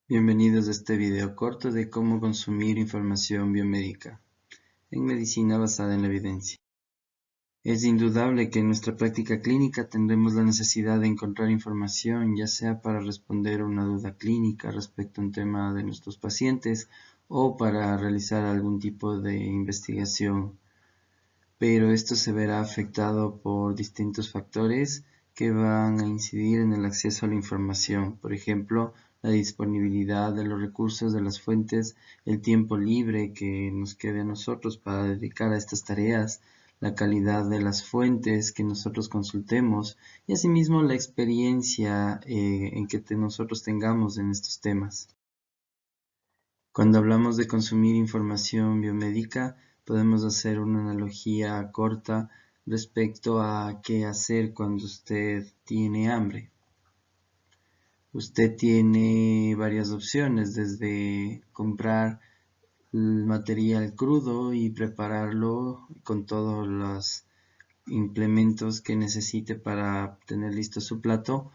Bienvenidos a este video corto de cómo consumir información biomédica en medicina basada en la evidencia. Es indudable que en nuestra práctica clínica tendremos la necesidad de encontrar información, ya sea para responder a una duda clínica respecto a un tema de nuestros pacientes o para realizar algún tipo de investigación, pero esto se verá afectado por distintos factores que van a incidir en el acceso a la información. Por ejemplo, la disponibilidad de los recursos de las fuentes, el tiempo libre que nos quede a nosotros para dedicar a estas tareas, la calidad de las fuentes que nosotros consultemos y asimismo la experiencia en que nosotros tengamos en estos temas. Cuando hablamos de consumir información biomédica, podemos hacer una analogía corta respecto a qué hacer cuando usted tiene hambre. Usted tiene varias opciones, desde comprar el material crudo y prepararlo con todos los implementos que necesite para tener listo su plato,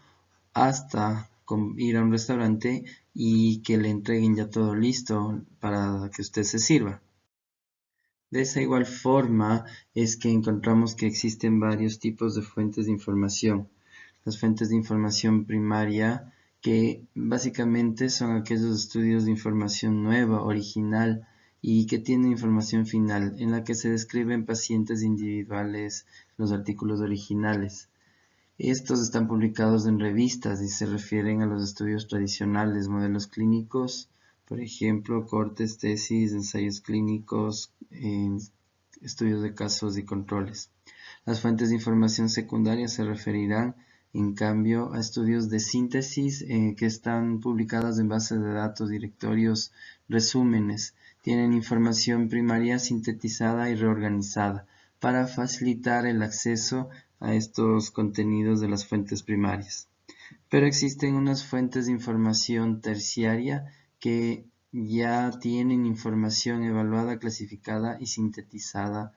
hasta ir a un restaurante y que le entreguen ya todo listo para que usted se sirva. De esa igual forma es que encontramos que existen varios tipos de fuentes de información. Las fuentes de información primaria, que básicamente son aquellos estudios de información nueva, original y que tienen información final, en la que se describen pacientes individuales, los artículos originales. Estos están publicados en revistas y se refieren a los estudios tradicionales, modelos clínicos, por ejemplo, cortes, tesis, ensayos clínicos, estudios de casos y controles. Las fuentes de información secundaria se referirán, en cambio, a estudios de síntesis que están publicados en bases de datos, directorios, resúmenes. Tienen información primaria sintetizada y reorganizada para facilitar el acceso a estos contenidos de las fuentes primarias. Pero existen unas fuentes de información terciaria que ya tienen información evaluada, clasificada y sintetizada.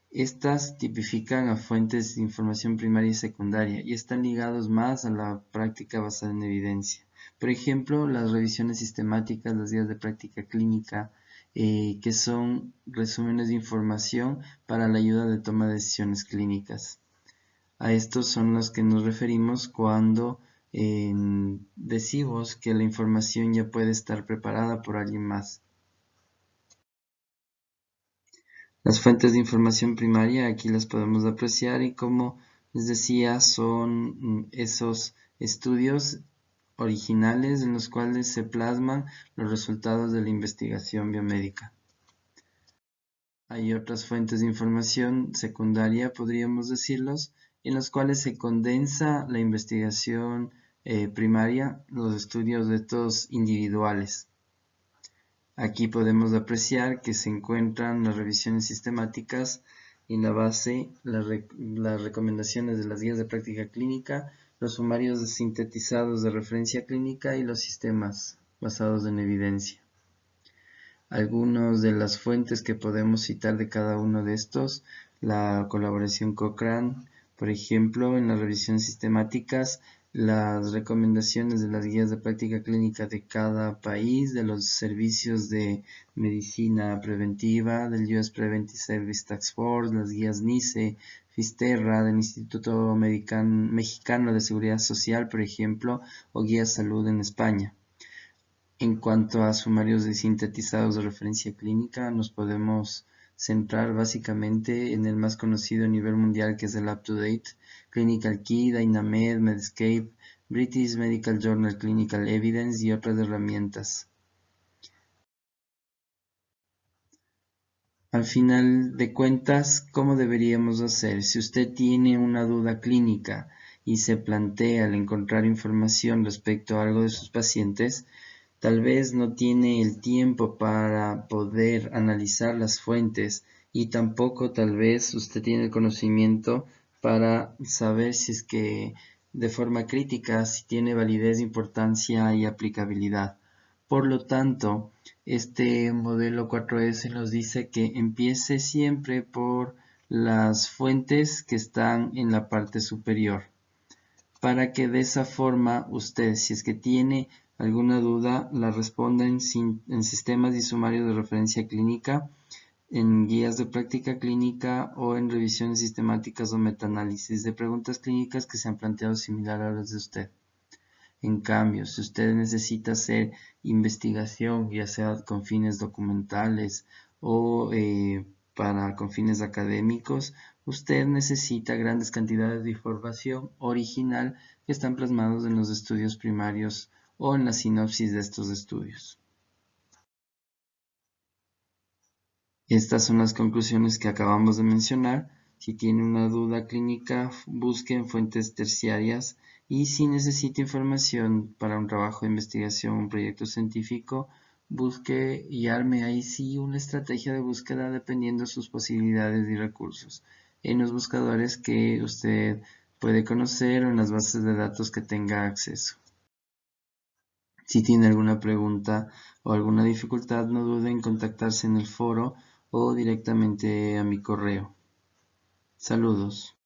Estas tipifican a fuentes de información primaria y secundaria y están ligados más a la práctica basada en evidencia. Por ejemplo, las revisiones sistemáticas, las guías de práctica clínica, que son resúmenes de información para la ayuda de toma de decisiones clínicas. A estos son los que nos referimos cuando decimos que la información ya puede estar preparada por alguien más. Las fuentes de información primaria aquí las podemos apreciar y, como les decía, son esos estudios originales en los cuales se plasman los resultados de la investigación biomédica. Hay otras fuentes de información secundaria, podríamos decirlos, en las cuales se condensa la investigación primaria, los estudios de estos individuales. Aquí podemos apreciar que se encuentran las revisiones sistemáticas y en la base las recomendaciones de las guías de práctica clínica, los sumarios sintetizados de referencia clínica y los sistemas basados en evidencia. Algunas de las fuentes que podemos citar de cada uno de estos: la colaboración Cochrane, por ejemplo, en las revisiones sistemáticas, las recomendaciones de las guías de práctica clínica de cada país, de los servicios de medicina preventiva, del US Preventive Service Task Force, las guías NICE, Fisterra, del Instituto Mexicano de Seguridad Social, por ejemplo, o Guías Salud en España. En cuanto a sumarios sintetizados de referencia clínica, nos podemos centrar básicamente en el más conocido a nivel mundial, que es el UpToDate, Clinical Key, Dynamed, Medscape, British Medical Journal Clinical Evidence y otras herramientas. Al final de cuentas, ¿cómo deberíamos hacer? Si usted tiene una duda clínica y se plantea al encontrar información respecto a algo de sus pacientes, tal vez no tiene el tiempo para poder analizar las fuentes y tampoco tal vez usted tiene el conocimiento para saber si es que de forma crítica si tiene validez, importancia y aplicabilidad. Por lo tanto, este modelo 4S nos dice que empiece siempre por las fuentes que están en la parte superior, para que de esa forma usted, si es que tiene ¿Alguna duda? La responda en sistemas y sumarios de referencia clínica, en guías de práctica clínica o en revisiones sistemáticas o metaanálisis de preguntas clínicas que se han planteado similar a las de usted. En cambio, si usted necesita hacer investigación, ya sea con fines documentales o con fines académicos, usted necesita grandes cantidades de información original que están plasmados en los estudios primarios o en la sinopsis de estos estudios. Estas son las conclusiones que acabamos de mencionar. Si tiene una duda clínica, busque en fuentes terciarias y si necesita información para un trabajo de investigación, un proyecto científico, busque y arme ahí sí una estrategia de búsqueda dependiendo de sus posibilidades y recursos en los buscadores que usted puede conocer o en las bases de datos que tenga acceso. Si tiene alguna pregunta o alguna dificultad, no dude en contactarse en el foro o directamente a mi correo. Saludos.